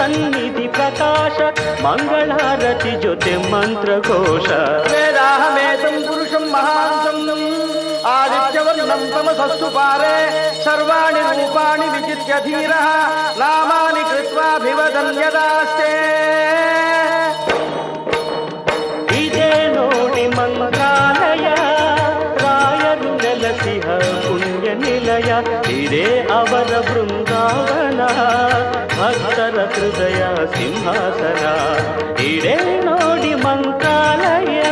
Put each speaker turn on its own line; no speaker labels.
ಸನ್ನಿಧಿ ಪ್ರಕಾಶ ಮಂಗಳಾರತಿ ಜೊತೆ ಮಂತ್ರಘೋಷ
ವೇದಾಹಮೇತಂ ಪುರುಷಂ ಮಹಾಂತಂ ಆದಿತ್ಯವರ್ಣಂ ತಮಸಸ್ಸು ಪಾರೆ ಸರ್ವಾಣಿ ರೂಪಾಣಿ ವಿಚಿತ್ಯ ಧೀರಃ ನಾಮಾನಿ ಕೃತ್ವಾಭಿವದನ್ ಯದಾಸ್ತೆ.
ಇದೇ ನೋಡಿ ಮಂತ್ರಾಲಯ ರಾಯರು ನೆಲಸಿಹ ಪುಣ್ಯ ನಿಲಯ. ಇದೇ ಅವರ ಬೃಂದಾವನ ಭಕ್ತರ ಹೃದಯ ಸಿಂಹಾಸನ. ಇದೇ ನೋಡಿ ಮಂತ್ರಾಲಯ.